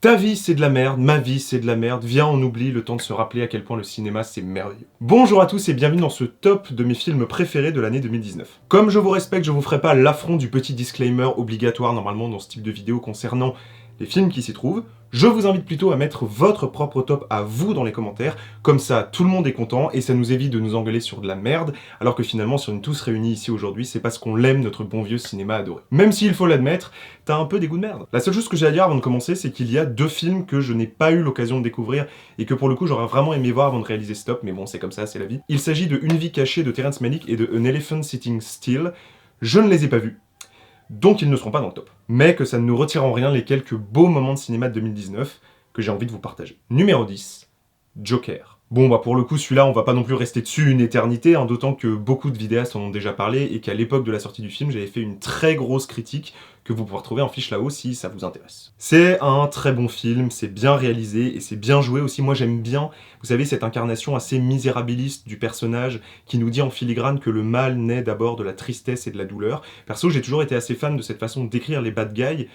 Ta vie c'est de la merde, ma vie c'est de la merde, viens on oublie le temps de se rappeler à quel point le cinéma c'est merveilleux. Bonjour à tous et bienvenue dans ce top de mes films préférés de l'année 2019. Comme je vous respecte, je vous ferai pas l'affront du petit disclaimer obligatoire normalement dans ce type de vidéo concernant les films qui s'y trouvent. Je vous invite plutôt à mettre votre propre top à vous dans les commentaires, comme ça tout le monde est content et ça nous évite de nous engueuler sur de la merde, alors que finalement si on est tous réunis ici aujourd'hui, c'est parce qu'on l'aime notre bon vieux cinéma adoré. Même s'il faut l'admettre, t'as un peu des goûts de merde. La seule chose que j'ai à dire avant de commencer, c'est qu'il y a deux films que je n'ai pas eu l'occasion de découvrir et que pour le coup j'aurais vraiment aimé voir avant de réaliser ce top, mais bon c'est comme ça, c'est la vie. Il s'agit de Une vie cachée de Terrence Malick et de An Elephant Sitting Still. Je ne les ai pas vus, donc ils ne seront pas dans le top. Mais que ça ne nous retire en rien les quelques beaux moments de cinéma de 2019 que j'ai envie de vous partager. Numéro 10, Joker. Bon bah pour le coup celui-là on va pas non plus rester dessus une éternité, hein, d'autant que beaucoup de vidéastes en ont déjà parlé et qu'à l'époque de la sortie du film j'avais fait une très grosse critique que vous pourrez trouver en fiche là-haut si ça vous intéresse. C'est un très bon film, c'est bien réalisé et c'est bien joué aussi. Moi j'aime bien, vous savez, cette incarnation assez misérabiliste du personnage qui nous dit en filigrane que le mal naît d'abord de la tristesse et de la douleur. Perso j'ai toujours été assez fan de cette façon d'écrire les bad guys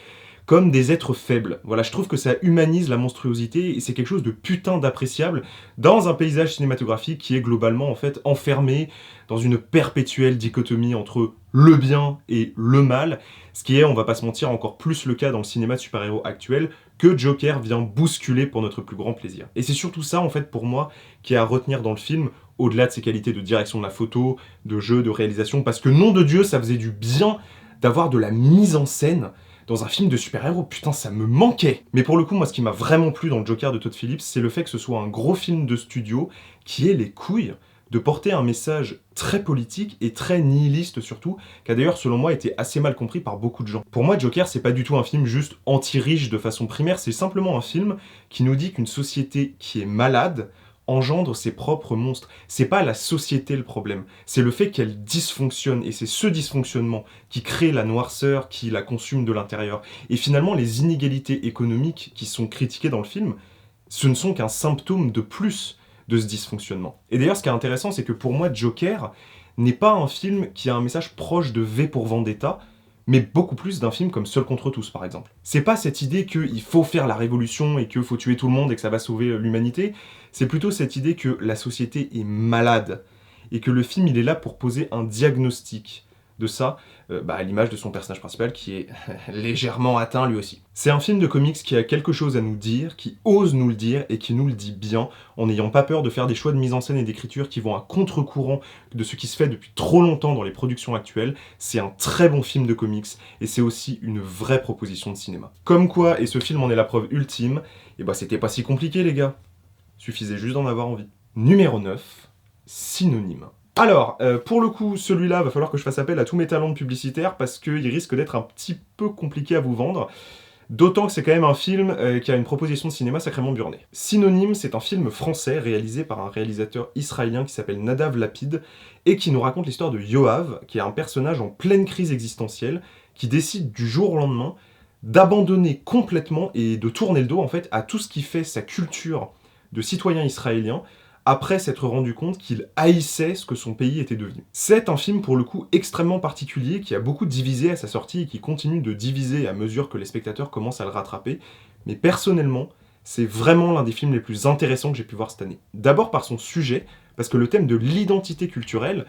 comme des êtres faibles. Voilà, je trouve que ça humanise la monstruosité et c'est quelque chose de putain d'appréciable dans un paysage cinématographique qui est globalement en fait enfermé dans une perpétuelle dichotomie entre le bien et le mal, ce qui est, on va pas se mentir, encore plus le cas dans le cinéma de super-héros actuel, que Joker vient bousculer pour notre plus grand plaisir. Et c'est surtout ça en fait pour moi qui est à retenir dans le film, au-delà de ses qualités de direction de la photo, de jeu, de réalisation, parce que nom de Dieu, ça faisait du bien d'avoir de la mise en scène dans un film de super-héros, putain, ça me manquait. Mais pour le coup, moi, ce qui m'a vraiment plu dans le Joker de Todd Phillips, c'est le fait que ce soit un gros film de studio qui ait les couilles de porter un message très politique et très nihiliste surtout, qui a d'ailleurs, selon moi, été assez mal compris par beaucoup de gens. Pour moi, Joker, c'est pas du tout un film juste anti-riche de façon primaire, c'est simplement un film qui nous dit qu'une société qui est malade engendre ses propres monstres. C'est pas la société le problème, c'est le fait qu'elle dysfonctionne, et c'est ce dysfonctionnement qui crée la noirceur, qui la consume de l'intérieur. Et finalement, les inégalités économiques qui sont critiquées dans le film, ce ne sont qu'un symptôme de plus de ce dysfonctionnement. Et d'ailleurs, ce qui est intéressant, c'est que pour moi, Joker n'est pas un film qui a un message proche de V pour Vendetta, mais beaucoup plus d'un film comme Seul contre tous, par exemple. C'est pas cette idée qu'il faut faire la révolution et qu'il faut tuer tout le monde et que ça va sauver l'humanité, c'est plutôt cette idée que la société est malade et que le film il est là pour poser un diagnostic de ça, à l'image de son personnage principal qui est légèrement atteint lui aussi. C'est un film de comics qui a quelque chose à nous dire, qui ose nous le dire et qui nous le dit bien, en n'ayant pas peur de faire des choix de mise en scène et d'écriture qui vont à contre-courant de ce qui se fait depuis trop longtemps dans les productions actuelles. C'est un très bon film de comics et c'est aussi une vraie proposition de cinéma. Comme quoi, et ce film en est la preuve ultime, et bah c'était pas si compliqué les gars. Suffisait juste d'en avoir envie. Numéro 9, Synonyme. Alors, pour le coup, celui-là, va falloir que je fasse appel à tous mes talents de publicitaire parce qu'il risque d'être un petit peu compliqué à vous vendre. D'autant que c'est quand même un film qui a une proposition de cinéma sacrément burnée. Synonyme, c'est un film français réalisé par un réalisateur israélien qui s'appelle Nadav Lapid et qui nous raconte l'histoire de Yoav, qui est un personnage en pleine crise existentielle qui décide du jour au lendemain d'abandonner complètement et de tourner le dos en fait à tout ce qui fait sa culture de citoyen israélien après s'être rendu compte qu'il haïssait ce que son pays était devenu. C'est un film pour le coup extrêmement particulier qui a beaucoup divisé à sa sortie et qui continue de diviser à mesure que les spectateurs commencent à le rattraper, mais personnellement, c'est vraiment l'un des films les plus intéressants que j'ai pu voir cette année. D'abord par son sujet, parce que le thème de l'identité culturelle,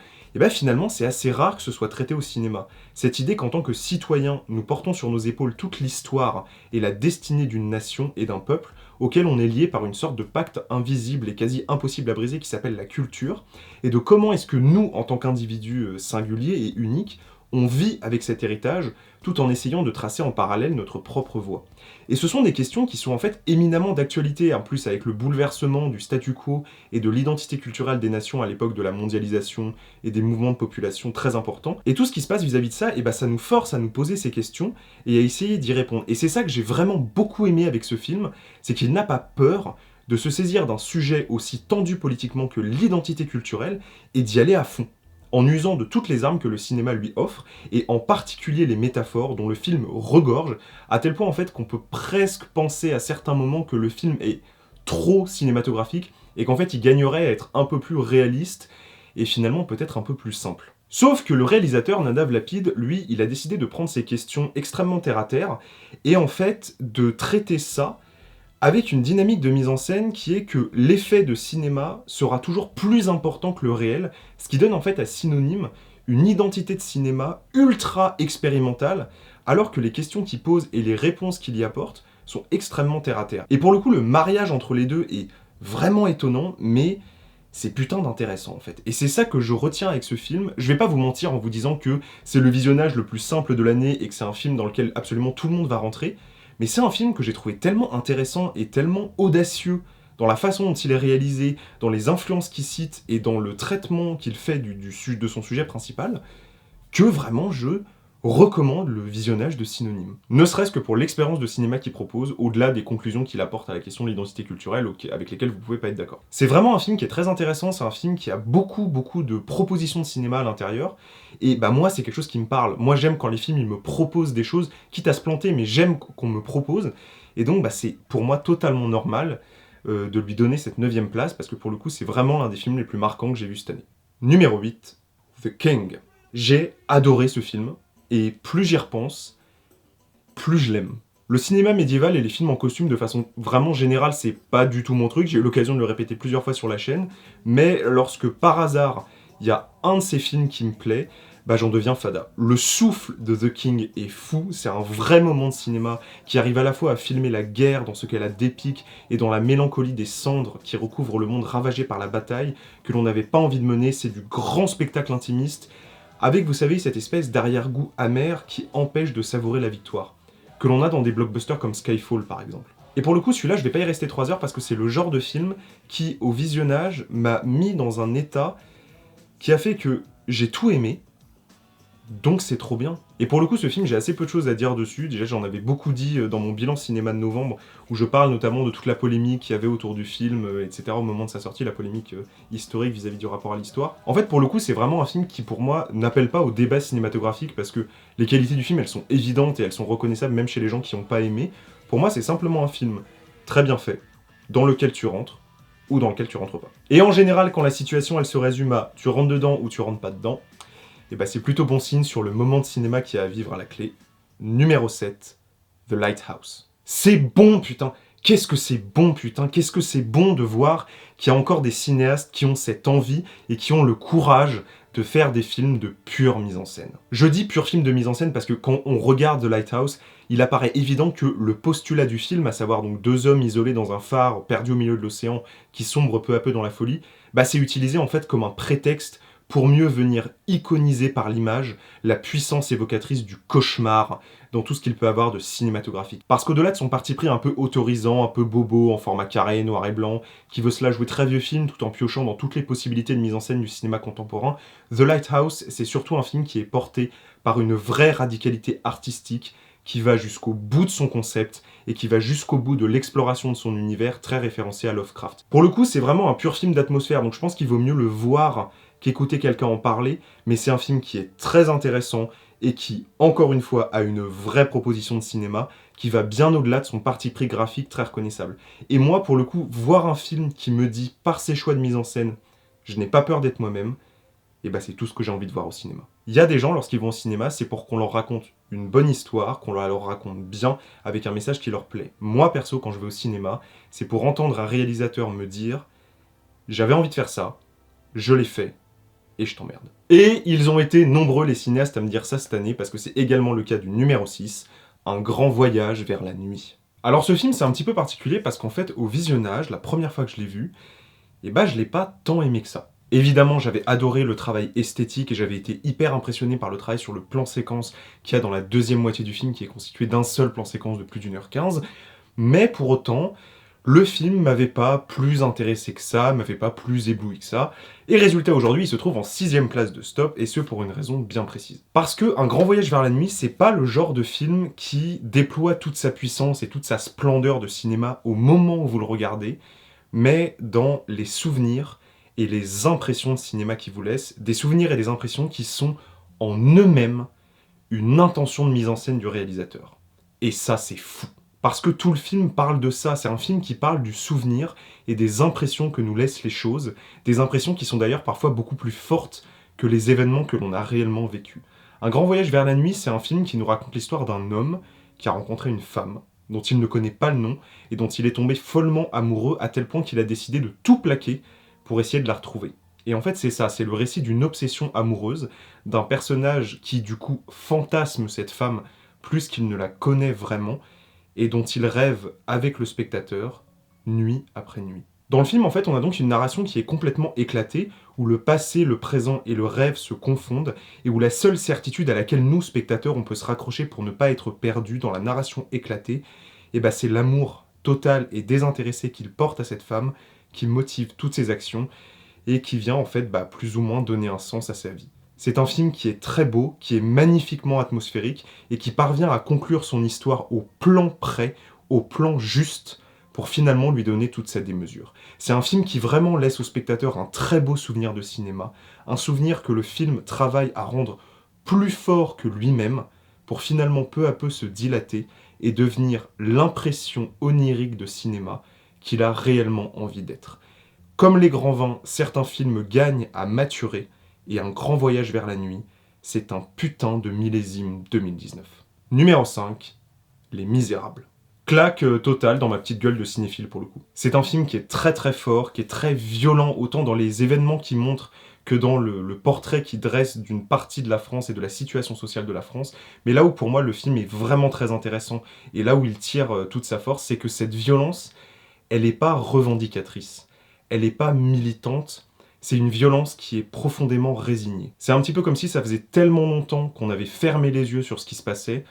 finalement c'est assez rare que ce soit traité au cinéma. Cette idée qu'en tant que citoyens, nous portons sur nos épaules toute l'histoire et la destinée d'une nation et d'un peuple, auquel on est lié par une sorte de pacte invisible et quasi impossible à briser qui s'appelle la culture, et de comment est-ce que nous, en tant qu'individus singuliers et uniques, on vit avec cet héritage tout en essayant de tracer en parallèle notre propre voie. Et ce sont des questions qui sont en fait éminemment d'actualité, en plus avec le bouleversement du statu quo et de l'identité culturelle des nations à l'époque de la mondialisation et des mouvements de population très importants. Et tout ce qui se passe vis-à-vis de ça, ça nous force à nous poser ces questions et à essayer d'y répondre. Et c'est ça que j'ai vraiment beaucoup aimé avec ce film, c'est qu'il n'a pas peur de se saisir d'un sujet aussi tendu politiquement que l'identité culturelle et d'y aller à fond, en usant de toutes les armes que le cinéma lui offre, et en particulier les métaphores dont le film regorge, à tel point en fait qu'on peut presque penser à certains moments que le film est trop cinématographique, et qu'en fait il gagnerait à être un peu plus réaliste, et finalement peut-être un peu plus simple. Sauf que le réalisateur Nadav Lapid, lui, il a décidé de prendre ces questions extrêmement terre-à-terre, et en fait de traiter ça avec une dynamique de mise en scène qui est que l'effet de cinéma sera toujours plus important que le réel, ce qui donne en fait à Synonyme une identité de cinéma ultra expérimentale, alors que les questions qu'il pose et les réponses qu'il y apporte sont extrêmement terre à terre. Et pour le coup, le mariage entre les deux est vraiment étonnant, mais c'est putain d'intéressant en fait. Et c'est ça que je retiens avec ce film. Je vais pas vous mentir en vous disant que c'est le visionnage le plus simple de l'année et que c'est un film dans lequel absolument tout le monde va rentrer, mais c'est un film que j'ai trouvé tellement intéressant et tellement audacieux dans la façon dont il est réalisé, dans les influences qu'il cite et dans le traitement qu'il fait de son sujet principal, que vraiment je recommande le visionnage de Synonyme. Ne serait-ce que pour l'expérience de cinéma qu'il propose, au-delà des conclusions qu'il apporte à la question de l'identité culturelle avec lesquelles vous pouvez pas être d'accord. C'est vraiment un film qui est très intéressant, c'est un film qui a beaucoup de propositions de cinéma à l'intérieur, et bah moi c'est quelque chose qui me parle. Moi j'aime quand les films ils me proposent des choses, quitte à se planter, mais j'aime qu'on me propose, et donc bah c'est pour moi totalement normal de lui donner cette 9ème place, parce que pour le coup c'est vraiment l'un des films les plus marquants que j'ai vu cette année. Numéro 8, The King. J'ai adoré ce film, et plus j'y repense, plus je l'aime. Le cinéma médiéval et les films en costume de façon vraiment générale, c'est pas du tout mon truc, j'ai eu l'occasion de le répéter plusieurs fois sur la chaîne, mais lorsque par hasard, il y a un de ces films qui me plaît, bah j'en deviens fada. Le souffle de The King est fou, c'est un vrai moment de cinéma qui arrive à la fois à filmer la guerre dans ce qu'elle a d'épique et dans la mélancolie des cendres qui recouvrent le monde ravagé par la bataille que l'on n'avait pas envie de mener, c'est du grand spectacle intimiste, avec, vous savez, cette espèce d'arrière-goût amer qui empêche de savourer la victoire, que l'on a dans des blockbusters comme Skyfall par exemple. Et pour le coup, celui-là, je vais pas y rester 3 heures parce que c'est le genre de film qui, au visionnage, m'a mis dans un état qui a fait que j'ai tout aimé, donc c'est trop bien. Et pour le coup, ce film, j'ai assez peu de choses à dire dessus. Déjà, j'en avais beaucoup dit dans mon bilan cinéma de novembre, où je parle notamment de toute la polémique qu'il y avait autour du film, etc. au moment de sa sortie, la polémique historique vis-à-vis du rapport à l'histoire. En fait, pour le coup, c'est vraiment un film qui, pour moi, n'appelle pas au débat cinématographique, parce que les qualités du film, elles sont évidentes et elles sont reconnaissables même chez les gens qui n'ont pas aimé. Pour moi, c'est simplement un film très bien fait, dans lequel tu rentres, ou dans lequel tu rentres pas. Et en général, quand la situation, elle se résume à tu rentres dedans ou tu rentres pas dedans, et bah c'est plutôt bon signe sur le moment de cinéma qui a à vivre à la clé. Numéro 7, The Lighthouse. C'est bon, putain. Qu'est-ce que c'est bon, putain. Qu'est-ce que c'est bon de voir qu'il y a encore des cinéastes qui ont cette envie et qui ont le courage de faire des films de pure mise en scène. Je dis pur film de mise en scène parce que quand on regarde The Lighthouse, il apparaît évident que le postulat du film, à savoir donc 2 hommes isolés dans un phare perdu au milieu de l'océan qui sombrent peu à peu dans la folie, bah c'est utilisé en fait comme un prétexte pour mieux venir iconiser par l'image la puissance évocatrice du cauchemar dans tout ce qu'il peut avoir de cinématographique. Parce qu'au-delà de son parti pris un peu autorisant, un peu bobo, en format carré, noir et blanc, qui veut se la jouer très vieux film tout en piochant dans toutes les possibilités de mise en scène du cinéma contemporain, The Lighthouse, c'est surtout un film qui est porté par une vraie radicalité artistique qui va jusqu'au bout de son concept et qui va jusqu'au bout de l'exploration de son univers très référencé à Lovecraft. Pour le coup, c'est vraiment un pur film d'atmosphère, donc je pense qu'il vaut mieux le voir qu'écouter quelqu'un en parler, mais c'est un film qui est très intéressant et qui, encore une fois, a une vraie proposition de cinéma qui va bien au-delà de son parti pris graphique très reconnaissable. Et moi, pour le coup, voir un film qui me dit, par ses choix de mise en scène, je n'ai pas peur d'être moi-même, et bah c'est tout ce que j'ai envie de voir au cinéma. Il y a des gens, lorsqu'ils vont au cinéma, c'est pour qu'on leur raconte une bonne histoire, qu'on leur raconte bien, avec un message qui leur plaît. Moi, perso, quand je vais au cinéma, c'est pour entendre un réalisateur me dire « J'avais envie de faire ça, je l'ai fait, et je t'emmerde. » Et ils ont été nombreux les cinéastes à me dire ça cette année, parce que c'est également le cas du numéro 6, Un grand voyage vers la nuit. Alors ce film, c'est un petit peu particulier, parce qu'en fait, au visionnage, la première fois que je l'ai vu, et bah je l'ai pas tant aimé que ça. Évidemment, j'avais adoré le travail esthétique et j'avais été hyper impressionné par le travail sur le plan séquence qu'il y a dans la deuxième moitié du film, qui est constitué d'un seul plan séquence de plus d'1h15, mais pour autant, le film m'avait pas plus intéressé que ça, m'avait pas plus ébloui que ça, et résultat aujourd'hui, il se trouve en 6ème place de Stop, et ce pour une raison bien précise. Parce que Un grand voyage vers la nuit, c'est pas le genre de film qui déploie toute sa puissance et toute sa splendeur de cinéma au moment où vous le regardez, mais dans les souvenirs et les impressions de cinéma qu'il vous laisse, des souvenirs et des impressions qui sont en eux-mêmes une intention de mise en scène du réalisateur. Et ça, c'est fou. Parce que tout le film parle de ça, c'est un film qui parle du souvenir et des impressions que nous laissent les choses, des impressions qui sont d'ailleurs parfois beaucoup plus fortes que les événements que l'on a réellement vécus. Un grand voyage vers la nuit, c'est un film qui nous raconte l'histoire d'un homme qui a rencontré une femme, dont il ne connaît pas le nom, et dont il est tombé follement amoureux à tel point qu'il a décidé de tout plaquer pour essayer de la retrouver. Et en fait c'est ça, c'est le récit d'une obsession amoureuse, d'un personnage qui du coup fantasme cette femme plus qu'il ne la connaît vraiment, et dont il rêve avec le spectateur, nuit après nuit. Dans le film, en fait, on a donc une narration qui est complètement éclatée, où le passé, le présent et le rêve se confondent, et où la seule certitude à laquelle nous, spectateurs, on peut se raccrocher pour ne pas être perdus dans la narration éclatée, et bah c'est l'amour total et désintéressé qu'il porte à cette femme, qui motive toutes ses actions, et qui vient en fait plus ou moins donner un sens à sa vie. C'est un film qui est très beau, qui est magnifiquement atmosphérique, et qui parvient à conclure son histoire au plan près, au plan juste, pour finalement lui donner toute sa démesure. C'est un film qui vraiment laisse au spectateur un très beau souvenir de cinéma, un souvenir que le film travaille à rendre plus fort que lui-même, pour finalement peu à peu se dilater et devenir l'impression onirique de cinéma qu'il a réellement envie d'être. Comme les grands vins, certains films gagnent à maturer, et Un grand voyage vers la nuit, c'est un putain de millésime 2019. Numéro 5, Les Misérables. Claque totale dans ma petite gueule de cinéphile pour le coup. C'est un film qui est très très fort, qui est très violent, autant dans les événements qu'il montre que dans le portrait qu'il dresse d'une partie de la France et de la situation sociale de la France. Mais là où pour moi le film est vraiment très intéressant, et là où il tire toute sa force, c'est que cette violence, elle n'est pas revendicatrice, elle n'est pas militante, c'est une violence qui est profondément résignée. C'est un petit peu comme si ça faisait tellement longtemps qu'on avait fermé les yeux sur ce qui se passait,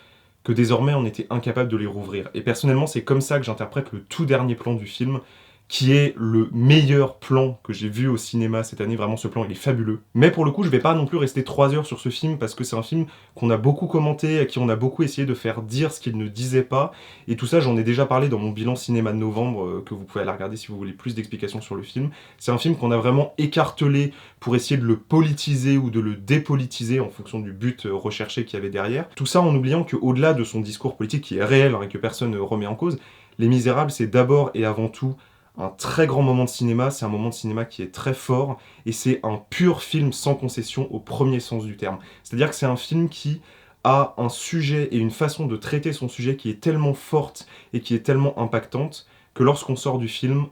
que désormais on était incapable de les rouvrir. Et personnellement, c'est comme ça que j'interprète le tout dernier plan du film, qui est le meilleur plan que j'ai vu au cinéma cette année. Vraiment, ce plan, il est fabuleux. Mais pour le coup, je vais pas non plus rester 3 heures sur ce film, parce que c'est un film qu'on a beaucoup commenté, à qui on a beaucoup essayé de faire dire ce qu'il ne disait pas. Et tout ça, j'en ai déjà parlé dans mon bilan cinéma de novembre, que vous pouvez aller regarder si vous voulez plus d'explications sur le film. C'est un film qu'on a vraiment écartelé pour essayer de le politiser ou de le dépolitiser en fonction du but recherché qu'il y avait derrière. Tout ça en oubliant qu'au-delà de son discours politique, qui est réel et que personne ne remet en cause, Les Misérables, c'est d'abord et avant tout un très grand moment de cinéma, c'est un moment de cinéma qui est très fort, et c'est un pur film sans concession au premier sens du terme. C'est-à-dire que c'est un film qui a un sujet et une façon de traiter son sujet qui est tellement forte et qui est tellement impactante que lorsqu'on sort du film,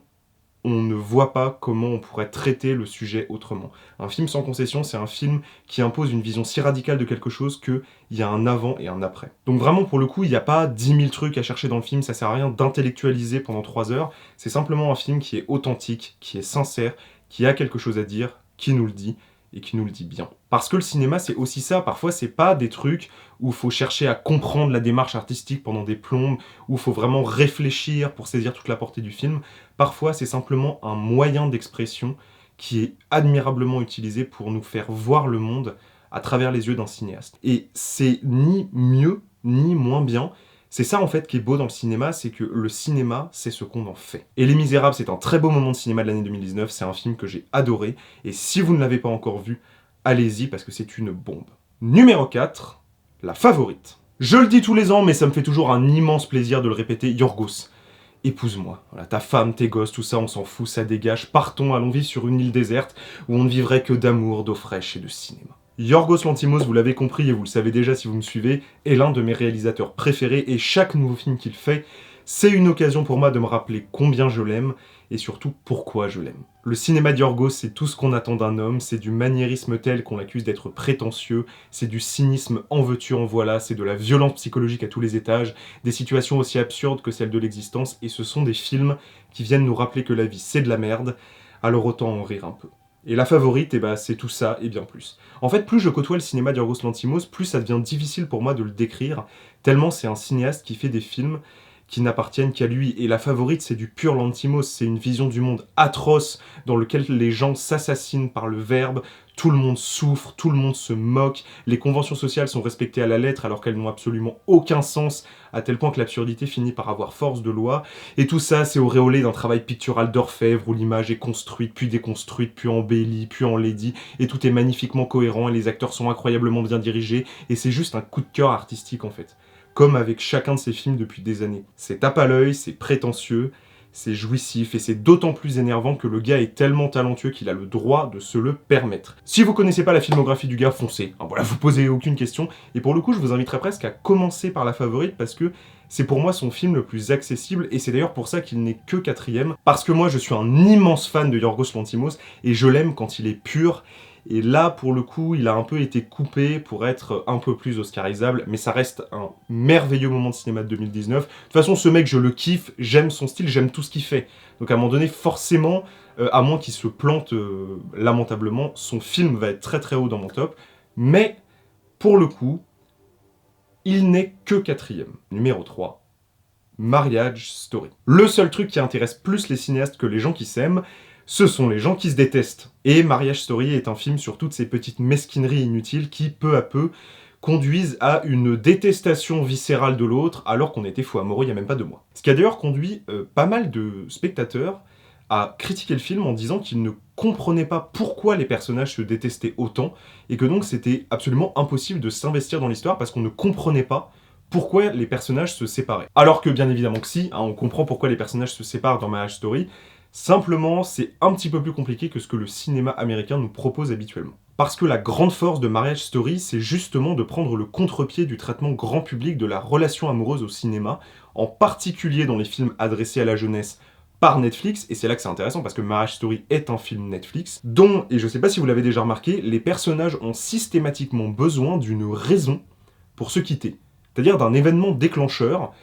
on ne voit pas comment on pourrait traiter le sujet autrement. Un film sans concession, c'est un film qui impose une vision si radicale de quelque chose qu'il y a un avant et un après. Donc vraiment, pour le coup, il n'y a pas 10 000 trucs à chercher dans le film, ça sert à rien d'intellectualiser pendant 3 heures, c'est simplement un film qui est authentique, qui est sincère, qui a quelque chose à dire, qui nous le dit, et qui nous le dit bien. Parce que le cinéma, c'est aussi ça. Parfois, c'est pas des trucs où il faut chercher à comprendre la démarche artistique pendant des plombes, où il faut vraiment réfléchir pour saisir toute la portée du film. Parfois, c'est simplement un moyen d'expression qui est admirablement utilisé pour nous faire voir le monde à travers les yeux d'un cinéaste. Et c'est ni mieux, ni moins bien. C'est ça en fait qui est beau dans le cinéma, c'est que le cinéma, c'est ce qu'on en fait. Et Les Misérables, c'est un très beau moment de cinéma de l'année 2019, c'est un film que j'ai adoré, et si vous ne l'avez pas encore vu, allez-y parce que c'est une bombe. Numéro 4, La Favorite. Je le dis tous les ans, mais ça me fait toujours un immense plaisir de le répéter, Yorgos. Épouse-moi. Voilà, ta femme, tes gosses, tout ça, on s'en fout, ça dégage. Partons, allons vivre sur une île déserte où on ne vivrait que d'amour, d'eau fraîche et de cinéma. Yorgos Lanthimos, vous l'avez compris et vous le savez déjà si vous me suivez, est l'un de mes réalisateurs préférés et chaque nouveau film qu'il fait, c'est une occasion pour moi de me rappeler combien je l'aime et surtout pourquoi je l'aime. Le cinéma d'Yorgos, c'est tout ce qu'on attend d'un homme, c'est du maniérisme tel qu'on l'accuse d'être prétentieux, c'est du cynisme en veux-tu en voilà, c'est de la violence psychologique à tous les étages, des situations aussi absurdes que celles de l'existence, et ce sont des films qui viennent nous rappeler que la vie c'est de la merde, alors autant en rire un peu. Et La Favorite, c'est tout ça et bien plus. En fait, plus je côtoie le cinéma d'Yorgos Lanthimos, plus ça devient difficile pour moi de le décrire, tellement c'est un cinéaste qui fait des films qui n'appartiennent qu'à lui. Et La Favorite, c'est du pur Lanthimos, c'est une vision du monde atroce dans lequel les gens s'assassinent par le verbe, tout le monde souffre, tout le monde se moque, les conventions sociales sont respectées à la lettre alors qu'elles n'ont absolument aucun sens, à tel point que l'absurdité finit par avoir force de loi, et tout ça c'est auréolé d'un travail pictural d'orfèvre où l'image est construite, puis déconstruite, puis embellie, puis enlaidie, et tout est magnifiquement cohérent, et les acteurs sont incroyablement bien dirigés, et c'est juste un coup de cœur artistique en fait. Comme avec chacun de ses films depuis des années. C'est tape à l'œil, c'est prétentieux, c'est jouissif, et c'est d'autant plus énervant que le gars est tellement talentueux qu'il a le droit de se le permettre. Si vous connaissez pas la filmographie du gars, foncez. Voilà, vous posez aucune question, et pour le coup, je vous inviterais presque à commencer par La Favorite, parce que c'est pour moi son film le plus accessible, et c'est d'ailleurs pour ça qu'il n'est que 4ème, parce que moi je suis un immense fan de Yorgos Lanthimos, et je l'aime quand il est pur, et là pour le coup il a un peu été coupé pour être un peu plus oscarisable, mais ça reste un merveilleux moment de cinéma de 2019. De toute façon ce mec je le kiffe, j'aime son style, j'aime tout ce qu'il fait, donc à un moment donné forcément, à moins qu'il se plante lamentablement, son film va être très très haut dans mon top, mais pour le coup, il n'est que 4ème. Numéro 3, Marriage Story. Le seul truc qui intéresse plus les cinéastes que les gens qui s'aiment, ce sont les gens qui se détestent. Et Marriage Story est un film sur toutes ces petites mesquineries inutiles qui, peu à peu, conduisent à une détestation viscérale de l'autre alors qu'on était fou amoureux il n'y a même pas 2 mois. Ce qui a d'ailleurs conduit pas mal de spectateurs à critiquer le film en disant qu'ils ne comprenaient pas pourquoi les personnages se détestaient autant, et que donc c'était absolument impossible de s'investir dans l'histoire parce qu'on ne comprenait pas pourquoi les personnages se séparaient. Alors que bien évidemment que si, hein, on comprend pourquoi les personnages se séparent dans Marriage Story, simplement c'est un petit peu plus compliqué que ce que le cinéma américain nous propose habituellement. Parce que la grande force de Marriage Story, c'est justement de prendre le contre-pied du traitement grand public de la relation amoureuse au cinéma, en particulier dans les films adressés à la jeunesse par Netflix, et c'est là que c'est intéressant parce que Marriage Story est un film Netflix, dont, et je sais pas si vous l'avez déjà remarqué, les personnages ont systématiquement besoin d'une raison pour se quitter. C'est-à-dire d'un événement déclencheur,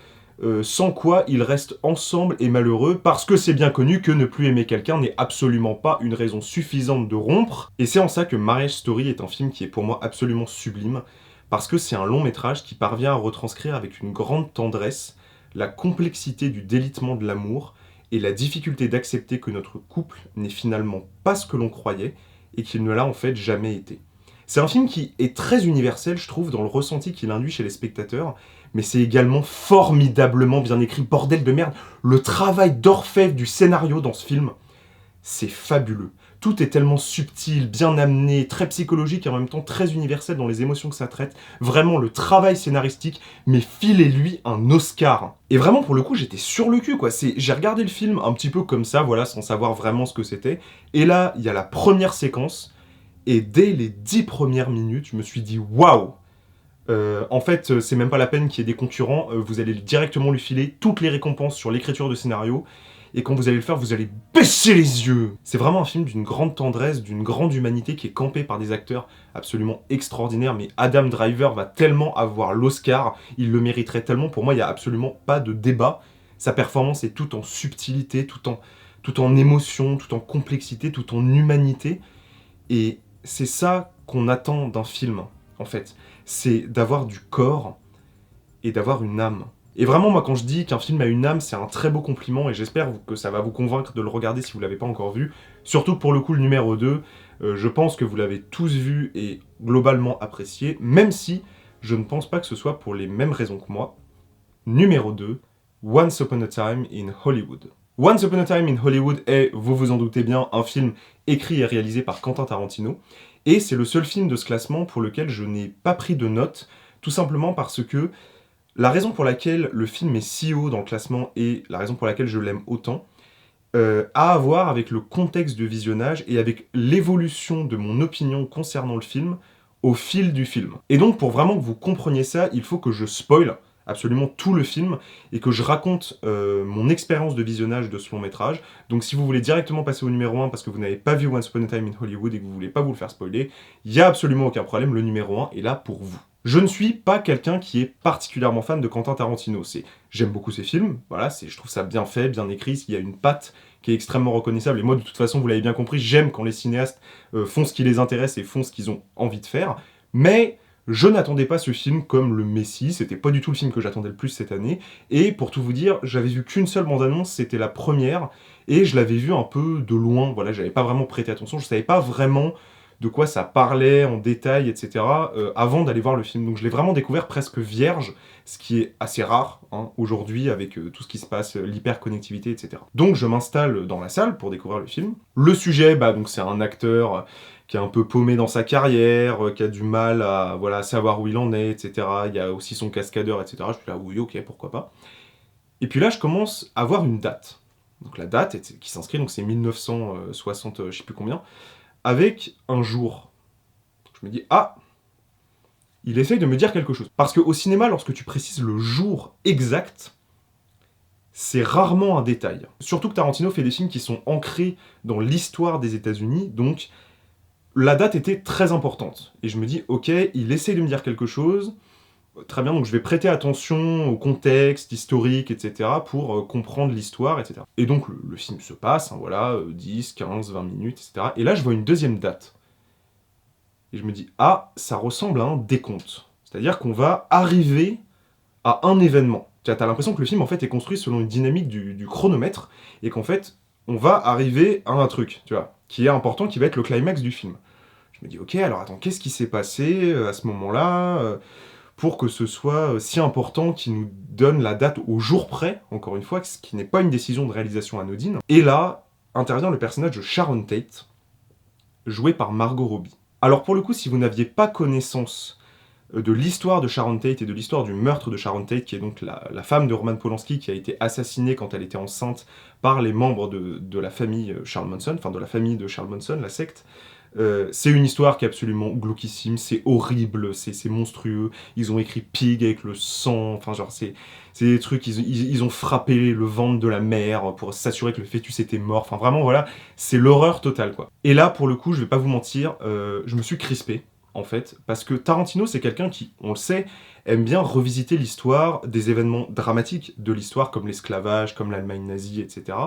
sans quoi ils restent ensemble et malheureux, parce que c'est bien connu que ne plus aimer quelqu'un n'est absolument pas une raison suffisante de rompre, et c'est en ça que Marriage Story est un film qui est pour moi absolument sublime, parce que c'est un long métrage qui parvient à retranscrire avec une grande tendresse la complexité du délitement de l'amour, et la difficulté d'accepter que notre couple n'est finalement pas ce que l'on croyait, et qu'il ne l'a en fait jamais été. C'est un film qui est très universel, je trouve, dans le ressenti qu'il induit chez les spectateurs, mais c'est également formidablement bien écrit, bordel de merde. Le travail d'orfèvre du scénario dans ce film, c'est fabuleux. Tout est tellement subtil, bien amené, très psychologique et en même temps très universel dans les émotions que ça traite. Vraiment, le travail scénaristique, mais filez-lui un Oscar. Et vraiment, pour le coup, j'étais sur le cul, quoi. J'ai regardé le film un petit peu comme ça, voilà, sans savoir vraiment ce que c'était. Et là, il y a la première séquence, et dès les 10 premières minutes, je me suis dit « Waouh !» En fait, c'est même pas la peine qu'il y ait des concurrents, vous allez directement lui filer toutes les récompenses sur l'écriture de scénario, et quand vous allez le faire, vous allez baisser les yeux. C'est vraiment un film d'une grande tendresse, d'une grande humanité qui est campé par des acteurs absolument extraordinaires, mais Adam Driver va tellement avoir l'Oscar, il le mériterait tellement, pour moi il n'y a absolument pas de débat. Sa performance est tout en subtilité, tout en émotion, tout en complexité, tout en humanité, et c'est ça qu'on attend d'un film, en fait. C'est d'avoir du corps et d'avoir une âme. Et vraiment, moi, quand je dis qu'un film a une âme, c'est un très beau compliment, et j'espère que ça va vous convaincre de le regarder si vous ne l'avez pas encore vu. Surtout pour le coup, le numéro 2, je pense que vous l'avez tous vu et globalement apprécié, même si je ne pense pas que ce soit pour les mêmes raisons que moi. Numéro 2, Once Upon a Time in Hollywood. Once Upon a Time in Hollywood est, vous vous en doutez bien, un film écrit et réalisé par Quentin Tarantino, et c'est le seul film de ce classement pour lequel je n'ai pas pris de notes, tout simplement parce que la raison pour laquelle le film est si haut dans le classement et la raison pour laquelle je l'aime autant a à voir avec le contexte de visionnage et avec l'évolution de mon opinion concernant le film au fil du film. Et donc pour vraiment que vous compreniez ça, il faut que je spoil absolument tout le film et que je raconte mon expérience de visionnage de ce long métrage. Donc si vous voulez directement passer au numéro 1 parce que vous n'avez pas vu Once Upon a Time in Hollywood et que vous voulez pas vous le faire spoiler, il n'y a absolument aucun problème, le numéro 1 est là pour vous. Je ne suis pas quelqu'un qui est particulièrement fan de Quentin Tarantino. J'aime beaucoup ses films, voilà, je trouve ça bien fait, bien écrit, il y a une patte qui est extrêmement reconnaissable, et moi de toute façon, vous l'avez bien compris, j'aime quand les cinéastes font ce qui les intéresse et font ce qu'ils ont envie de faire, mais je n'attendais pas ce film comme le Messie, c'était pas du tout le film que j'attendais le plus cette année, et pour tout vous dire, j'avais vu qu'une seule bande-annonce, c'était la première, et je l'avais vue un peu de loin, voilà, j'avais pas vraiment prêté attention, je savais pas vraiment de quoi ça parlait en détail, etc., avant d'aller voir le film. Donc je l'ai vraiment découvert presque vierge, ce qui est assez rare hein, aujourd'hui avec tout ce qui se passe, l'hyperconnectivité, etc. Donc je m'installe dans la salle pour découvrir le film. Le sujet, donc c'est un acteur qui est un peu paumé dans sa carrière, qui a du mal à voilà, savoir où il en est, etc. Il y a aussi son cascadeur, etc. Je suis là, oui, ok, pourquoi pas. Et puis là, je commence à voir une date. Donc la date qui s'inscrit, donc c'est 1960, je sais plus combien, avec un jour. Je me dis, ah, il essaye de me dire quelque chose. Parce qu'au cinéma, lorsque tu précises le jour exact, c'est rarement un détail. Surtout que Tarantino fait des films qui sont ancrés dans l'histoire des États-Unis, donc la date était très importante. Et je me dis, ok, il essaye de me dire quelque chose, très bien, donc je vais prêter attention au contexte historique, etc., pour comprendre l'histoire, etc. Et donc le film se passe, hein, voilà, 10, 15, 20 minutes, etc. Et là, je vois une deuxième date. Et je me dis, ah, ça ressemble à un décompte. C'est-à-dire qu'on va arriver à un événement. Tu as l'impression que le film, en fait, est construit selon une dynamique du chronomètre, et qu'en fait, on va arriver à un truc, tu vois, qui est important, qui va être le climax du film. Je me dis, ok, alors attends, qu'est-ce qui s'est passé à ce moment-là pour que ce soit si important qu'il nous donne la date au jour près, encore une fois, ce qui n'est pas une décision de réalisation anodine. Et là, intervient le personnage de Sharon Tate, joué par Margot Robbie. Alors pour le coup, si vous n'aviez pas connaissance de l'histoire de Sharon Tate et de l'histoire du meurtre de Sharon Tate, qui est donc la femme de Roman Polanski qui a été assassinée quand elle était enceinte par les membres de la famille Charles Manson, enfin de la famille de Charles Manson, la secte, c'est une histoire qui est absolument glauquissime, c'est horrible, c'est monstrueux, ils ont écrit pig avec le sang, enfin genre c'est des trucs, ils ont frappé le ventre de la mère pour s'assurer que le fœtus était mort, enfin vraiment voilà, c'est l'horreur totale quoi. Et là pour le coup, je vais pas vous mentir, je me suis crispé en fait, parce que Tarantino c'est quelqu'un qui, on le sait, aime bien revisiter l'histoire, des événements dramatiques de l'histoire comme l'esclavage, comme l'Allemagne nazie, etc.,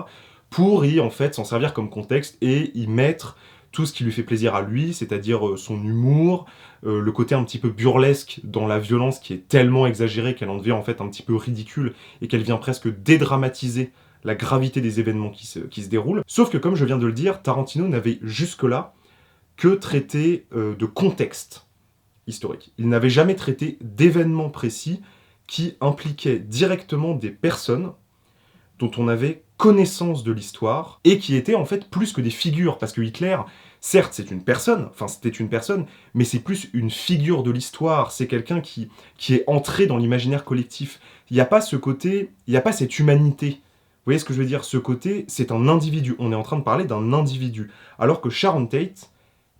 pour y en fait s'en servir comme contexte et y mettre tout ce qui lui fait plaisir à lui, c'est-à-dire son humour, le côté un petit peu burlesque dans la violence qui est tellement exagérée qu'elle en devient en fait un petit peu ridicule et qu'elle vient presque dédramatiser la gravité des événements qui se déroulent. Sauf que comme je viens de le dire, Tarantino n'avait jusque-là que traité de contexte historique. Il n'avait jamais traité d'événements précis qui impliquaient directement des personnes dont on avait connaissance de l'histoire, et qui étaient en fait plus que des figures, parce que Hitler, certes c'est une personne, enfin c'était une personne, mais c'est plus une figure de l'histoire, c'est quelqu'un qui est entré dans l'imaginaire collectif. Il n'y a pas ce côté, il n'y a pas cette humanité. Vous voyez ce que je veux dire? Ce côté, c'est un individu, on est en train de parler d'un individu, alors que Sharon Tate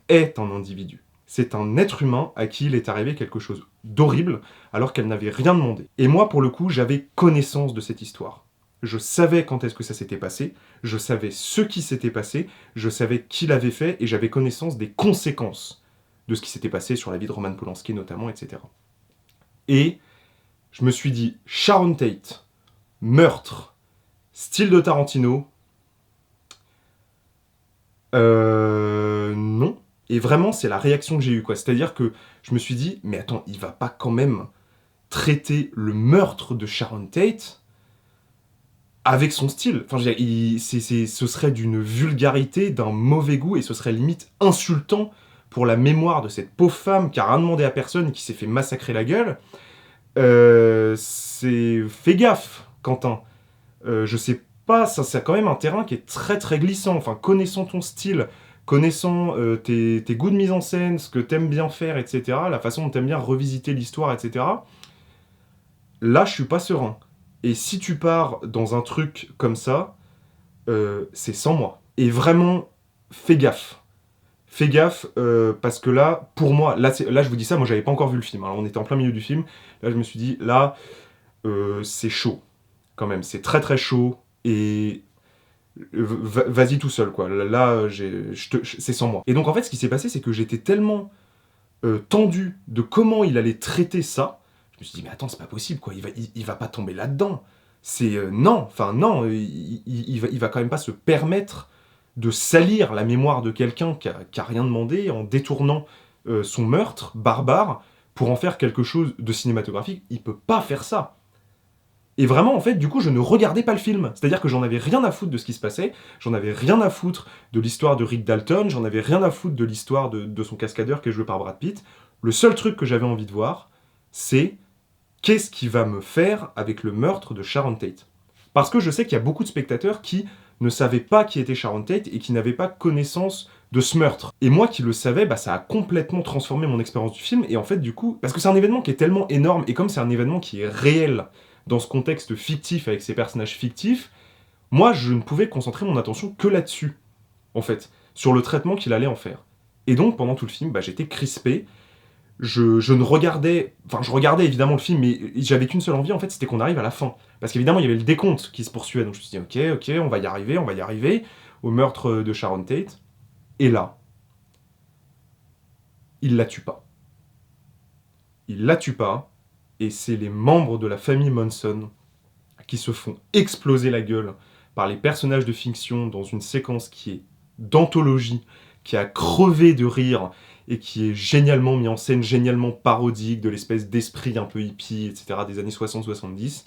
est un individu. C'est un être humain à qui il est arrivé quelque chose d'horrible, alors qu'elle n'avait rien demandé. Et moi, pour le coup, j'avais connaissance de cette histoire. Je savais quand est-ce que ça s'était passé, je savais ce qui s'était passé, je savais qui l'avait fait, et j'avais connaissance des conséquences de ce qui s'était passé sur la vie de Roman Polanski notamment, etc. Et je me suis dit, Sharon Tate, meurtre, style de Tarantino, non. Et vraiment, c'est la réaction que j'ai eue, quoi. C'est-à-dire que je me suis dit, mais attends, il va pas quand même traiter le meurtre de Sharon Tate avec son style. Enfin, je veux dire, ce serait d'une vulgarité, d'un mauvais goût, et ce serait limite insultant pour la mémoire de cette pauvre femme qui a rien demandé à personne et qui s'est fait massacrer la gueule. Fais gaffe, Quentin. Je sais pas, ça c'est quand même un terrain qui est très très glissant. Enfin, connaissant ton style, connaissant tes goûts de mise en scène, ce que t'aimes bien faire, etc., la façon dont t'aimes bien revisiter l'histoire, etc., là, je suis pas serein. Et si tu pars dans un truc comme ça, c'est sans moi. Et vraiment, fais gaffe. Fais gaffe, parce que là, pour moi, là je vous dis ça, moi j'avais pas encore vu le film. Alors, on était en plein milieu du film. Là, je me suis dit, là, c'est chaud. Quand même, c'est très très chaud. Et vas-y tout seul, quoi. Là, c'est sans moi. Et donc, en fait, ce qui s'est passé, c'est que j'étais tellement tendu de comment il allait traiter ça. Je me suis dit, mais attends, c'est pas possible, quoi. Il va pas tomber là-dedans. C'est non, enfin non, il va quand même pas se permettre de salir la mémoire de quelqu'un qui a rien demandé en détournant son meurtre barbare pour en faire quelque chose de cinématographique. Il peut pas faire ça. Et vraiment, en fait, du coup, je ne regardais pas le film. C'est-à-dire que j'en avais rien à foutre de ce qui se passait, j'en avais rien à foutre de l'histoire de Rick Dalton, j'en avais rien à foutre de l'histoire de son cascadeur qui est joué par Brad Pitt. Le seul truc que j'avais envie de voir, c'est qu'est-ce qu'il va me faire avec le meurtre de Sharon Tate. Parce que je sais qu'il y a beaucoup de spectateurs qui ne savaient pas qui était Sharon Tate et qui n'avaient pas connaissance de ce meurtre. Et moi qui le savais, ça a complètement transformé mon expérience du film, et en fait, du coup, parce que c'est un événement qui est tellement énorme, et comme c'est un événement qui est réel, dans ce contexte fictif, avec ces personnages fictifs, moi, je ne pouvais concentrer mon attention que là-dessus, en fait, sur le traitement qu'il allait en faire. Et donc, pendant tout le film, j'étais crispé, je ne regardais... Enfin, je regardais évidemment le film, mais j'avais qu'une seule envie, en fait, c'était qu'on arrive à la fin. Parce qu'évidemment, il y avait le décompte qui se poursuivait, donc je me suis dit, ok, on va y arriver, au meurtre de Sharon Tate. Et là, il la tue pas. Il la tue pas, et c'est les membres de la famille Manson qui se font exploser la gueule par les personnages de fiction dans une séquence qui est d'anthologie, qui a crevé de rire et qui est génialement mis en scène, génialement parodique de l'espèce d'esprit un peu hippie, etc. des années 60-70.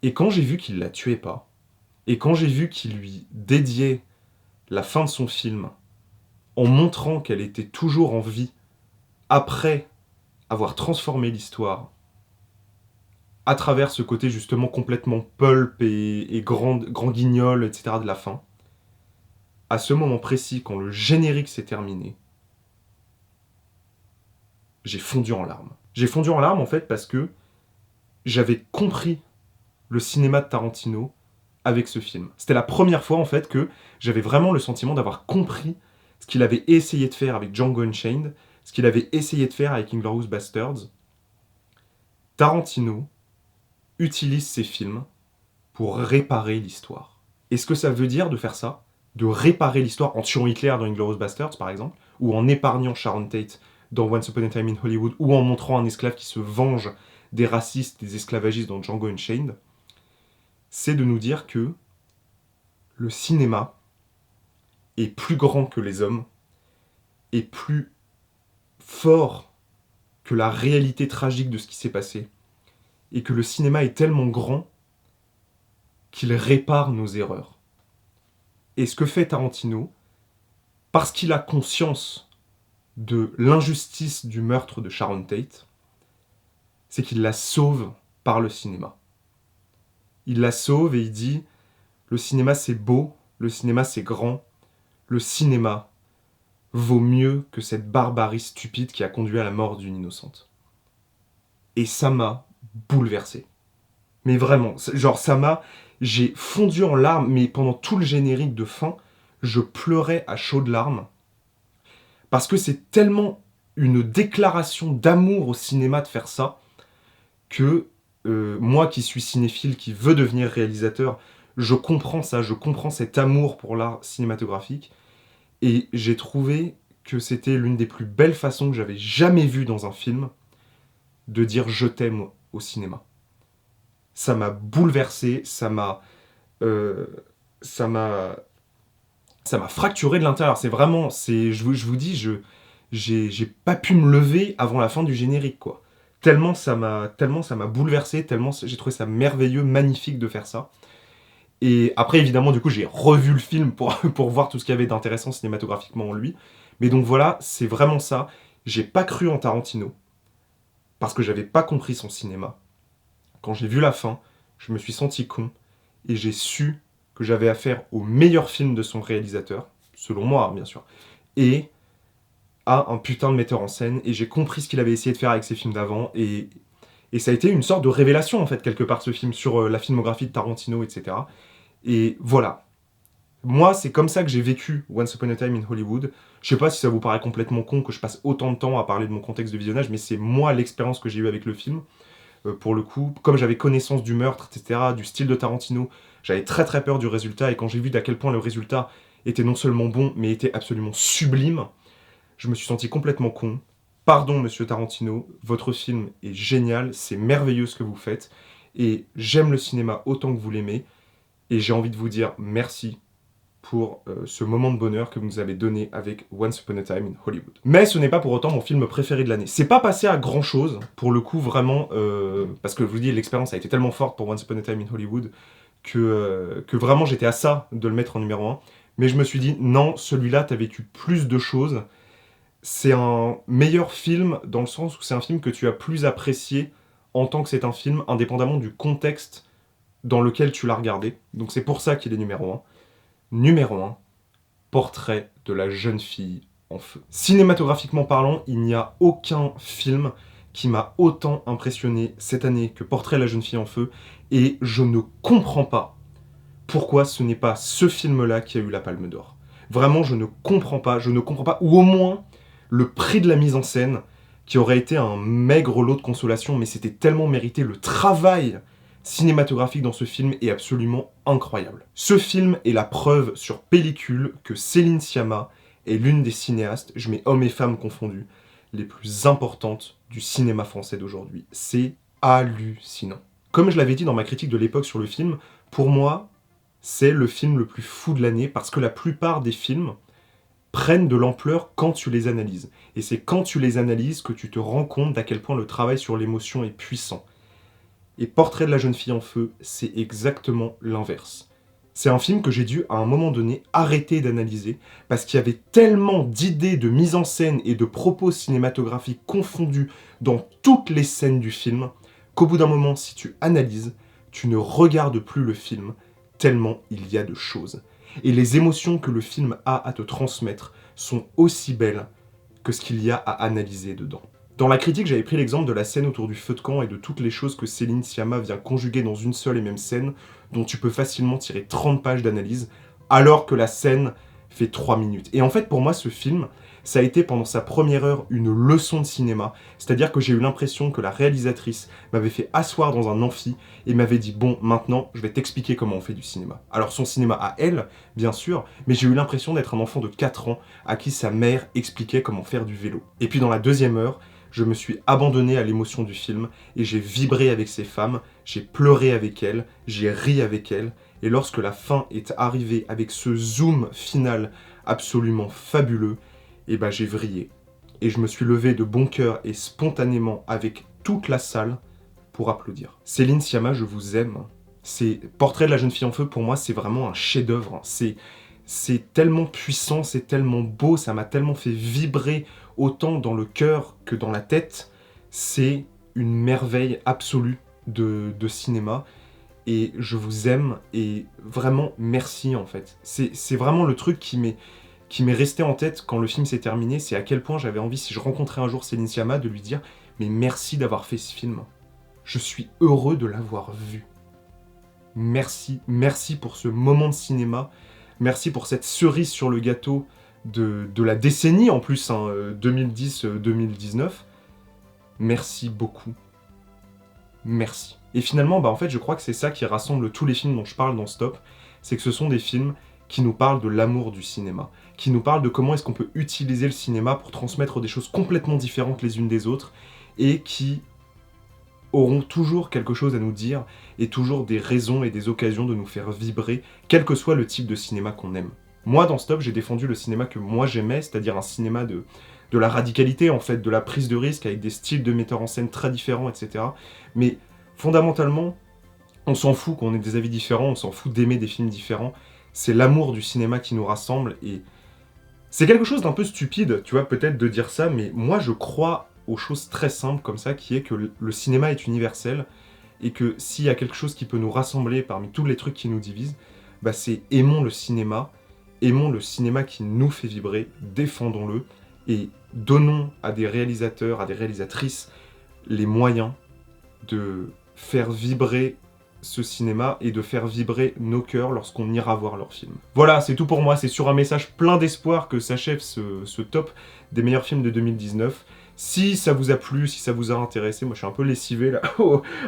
Et quand j'ai vu qu'il la tuait pas, et quand j'ai vu qu'il lui dédiait la fin de son film en montrant qu'elle était toujours en vie après avoir transformé l'histoire à travers ce côté justement complètement pulp et grand guignol, etc. de la fin, à ce moment précis, quand le générique s'est terminé, j'ai fondu en larmes. J'ai fondu en larmes en fait parce que j'avais compris le cinéma de Tarantino avec ce film. C'était la première fois en fait que j'avais vraiment le sentiment d'avoir compris ce qu'il avait essayé de faire avec Django Unchained, ce qu'il avait essayé de faire avec Inglourious Basterds. Tarantino utilise ses films pour réparer l'histoire. Et ce que ça veut dire de faire ça, de réparer l'histoire en tuant Hitler dans Inglourious Basterds par exemple, ou en épargnant Sharon Tate dans Once Upon a Time in Hollywood, ou en montrant un esclave qui se venge des racistes, des esclavagistes dans Django Unchained, c'est de nous dire que le cinéma est plus grand que les hommes, est plus fort que la réalité tragique de ce qui s'est passé, et que le cinéma est tellement grand qu'il répare nos erreurs. Et ce que fait Tarantino, parce qu'il a conscience de l'injustice du meurtre de Sharon Tate, c'est qu'il la sauve par le cinéma. Il la sauve et il dit « Le cinéma c'est beau, le cinéma c'est grand, le cinéma vaut mieux que cette barbarie stupide qui a conduit à la mort d'une innocente. » Et ça m'a bouleversé. Mais vraiment, genre ça m'a... J'ai fondu en larmes, mais pendant tout le générique de fin, je pleurais à chaudes larmes. Parce que c'est tellement une déclaration d'amour au cinéma de faire ça, que moi qui suis cinéphile, qui veut devenir réalisateur, je comprends ça, je comprends cet amour pour l'art cinématographique. Et j'ai trouvé que c'était l'une des plus belles façons que j'avais jamais vues dans un film de dire je t'aime au cinéma. Ça m'a bouleversé, ça m'a fracturé de l'intérieur. C'est vraiment, je vous dis, j'ai pas pu me lever avant la fin du générique, quoi. Tellement ça m'a bouleversé, tellement j'ai trouvé ça merveilleux, magnifique de faire ça. Et après, évidemment, du coup, j'ai revu le film pour voir tout ce qu'il y avait d'intéressant cinématographiquement en lui. Mais donc voilà, c'est vraiment ça. J'ai pas cru en Tarantino, parce que j'avais pas compris son cinéma. Quand j'ai vu la fin, je me suis senti con, et j'ai su que j'avais affaire au meilleur film de son réalisateur, selon moi, bien sûr, et à un putain de metteur en scène, et j'ai compris ce qu'il avait essayé de faire avec ses films d'avant, et ça a été une sorte de révélation, en fait, quelque part, ce film, sur la filmographie de Tarantino, etc. Et voilà. Moi, c'est comme ça que j'ai vécu Once Upon a Time in Hollywood. Je sais pas si ça vous paraît complètement con que je passe autant de temps à parler de mon contexte de visionnage, mais c'est moi l'expérience que j'ai eue avec le film. Pour le coup, comme j'avais connaissance du meurtre, etc., du style de Tarantino, j'avais très très peur du résultat, et quand j'ai vu d'à quel point le résultat était non seulement bon, mais était absolument sublime, je me suis senti complètement con. Pardon, monsieur Tarantino, votre film est génial, c'est merveilleux ce que vous faites, et j'aime le cinéma autant que vous l'aimez, et j'ai envie de vous dire merci pour ce moment de bonheur que vous nous avez donné avec Once Upon a Time in Hollywood. Mais ce n'est pas pour autant mon film préféré de l'année. C'est pas passé à grand chose, pour le coup, vraiment, parce que je vous dis, l'expérience a été tellement forte pour Once Upon a Time in Hollywood que vraiment j'étais à ça de le mettre en numéro 1. Mais je me suis dit, non, celui-là, t'as vécu plus de choses. C'est un meilleur film dans le sens où c'est un film que tu as plus apprécié en tant que c'est un film, indépendamment du contexte dans lequel tu l'as regardé. Donc c'est pour ça qu'il est numéro 1. Numéro 1, Portrait de la jeune fille en feu. Cinématographiquement parlant, il n'y a aucun film qui m'a autant impressionné cette année que Portrait de la jeune fille en feu, et je ne comprends pas pourquoi ce n'est pas ce film-là qui a eu la Palme d'Or. Vraiment, je ne comprends pas, ou au moins, le prix de la mise en scène qui aurait été un maigre lot de consolation, mais c'était tellement mérité. Le travail cinématographique dans ce film est absolument incroyable. Ce film est la preuve sur pellicule que Céline Sciamma est l'une des cinéastes, je mets hommes et femmes confondus, les plus importantes du cinéma français d'aujourd'hui. C'est hallucinant. Comme je l'avais dit dans ma critique de l'époque sur le film, pour moi, c'est le film le plus fou de l'année parce que la plupart des films prennent de l'ampleur quand tu les analyses. Et c'est quand tu les analyses que tu te rends compte d'à quel point le travail sur l'émotion est puissant. Et Portrait de la jeune fille en feu, c'est exactement l'inverse. C'est un film que j'ai dû, à un moment donné, arrêter d'analyser, parce qu'il y avait tellement d'idées de mise en scène et de propos cinématographiques confondus dans toutes les scènes du film, qu'au bout d'un moment, si tu analyses, tu ne regardes plus le film, tellement il y a de choses. Et les émotions que le film a à te transmettre sont aussi belles que ce qu'il y a à analyser dedans. Dans la critique, j'avais pris l'exemple de la scène autour du feu de camp et de toutes les choses que Céline Sciamma vient conjuguer dans une seule et même scène, dont tu peux facilement tirer 30 pages d'analyse, alors que la scène fait 3 minutes. Et en fait, pour moi, ce film, ça a été pendant sa première heure une leçon de cinéma, c'est-à-dire que j'ai eu l'impression que la réalisatrice m'avait fait asseoir dans un amphi et m'avait dit « Bon, maintenant, je vais t'expliquer comment on fait du cinéma ». Alors son cinéma à elle, bien sûr, mais j'ai eu l'impression d'être un enfant de 4 ans à qui sa mère expliquait comment faire du vélo. Et puis dans la deuxième heure, je me suis abandonné à l'émotion du film et j'ai vibré avec ces femmes, j'ai pleuré avec elles, j'ai ri avec elles, et lorsque la fin est arrivée avec ce zoom final absolument fabuleux, et ben j'ai vrillé. Et je me suis levé de bon cœur et spontanément avec toute la salle pour applaudir. Céline Sciamma, je vous aime. C'est Portrait de la jeune fille en feu, pour moi, c'est vraiment un chef-d'œuvre. C'est tellement puissant, c'est tellement beau, ça m'a tellement fait vibrer autant dans le cœur que dans la tête. C'est une merveille absolue de cinéma. Et je vous aime, et vraiment merci en fait. C'est vraiment le truc qui m'est resté en tête quand le film s'est terminé, c'est à quel point j'avais envie, si je rencontrais un jour Céline Sciamma, de lui dire « Mais merci d'avoir fait ce film. Je suis heureux de l'avoir vu. Merci, merci pour ce moment de cinéma. Merci pour cette cerise sur le gâteau de la décennie en plus, hein, 2010-2019. Merci beaucoup. Merci. » Et finalement, en fait, je crois que c'est ça qui rassemble tous les films dont je parle dans Stop, c'est que ce sont des films qui nous parlent de l'amour du cinéma, qui nous parlent de comment est-ce qu'on peut utiliser le cinéma pour transmettre des choses complètement différentes les unes des autres, et qui auront toujours quelque chose à nous dire, et toujours des raisons et des occasions de nous faire vibrer, quel que soit le type de cinéma qu'on aime. Moi, dans Stop, j'ai défendu le cinéma que moi j'aimais, c'est-à-dire un cinéma de la radicalité, en fait, de la prise de risque, avec des styles de metteurs en scène très différents, etc. Mais fondamentalement, on s'en fout qu'on ait des avis différents, on s'en fout d'aimer des films différents. C'est l'amour du cinéma qui nous rassemble, et c'est quelque chose d'un peu stupide, tu vois, peut-être de dire ça, mais moi je crois aux choses très simples comme ça, qui est que le cinéma est universel, et que s'il y a quelque chose qui peut nous rassembler parmi tous les trucs qui nous divisent, c'est aimons le cinéma qui nous fait vibrer, défendons-le, et donnons à des réalisateurs, à des réalisatrices, les moyens de faire vibrer ce cinéma et de faire vibrer nos cœurs lorsqu'on ira voir leurs films. Voilà, c'est tout pour moi, c'est sur un message plein d'espoir que s'achève ce top des meilleurs films de 2019. Si ça vous a plu, si ça vous a intéressé, moi je suis un peu lessivé là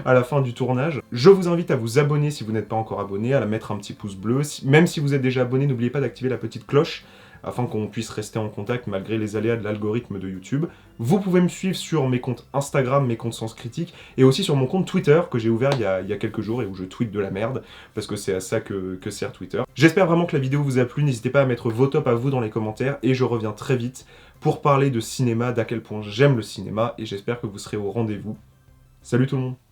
à la fin du tournage, je vous invite à vous abonner si vous n'êtes pas encore abonné, à la mettre un petit pouce bleu, même si vous êtes déjà abonné, n'oubliez pas d'activer la petite cloche, afin qu'on puisse rester en contact malgré les aléas de l'algorithme de YouTube. Vous pouvez me suivre sur mes comptes Instagram, mes comptes Sens Critique, et aussi sur mon compte Twitter, que j'ai ouvert il y a quelques jours, et où je tweete de la merde, parce que c'est à ça que sert Twitter. J'espère vraiment que la vidéo vous a plu, n'hésitez pas à mettre vos tops à vous dans les commentaires, et je reviens très vite pour parler de cinéma, d'à quel point j'aime le cinéma, et j'espère que vous serez au rendez-vous. Salut tout le monde!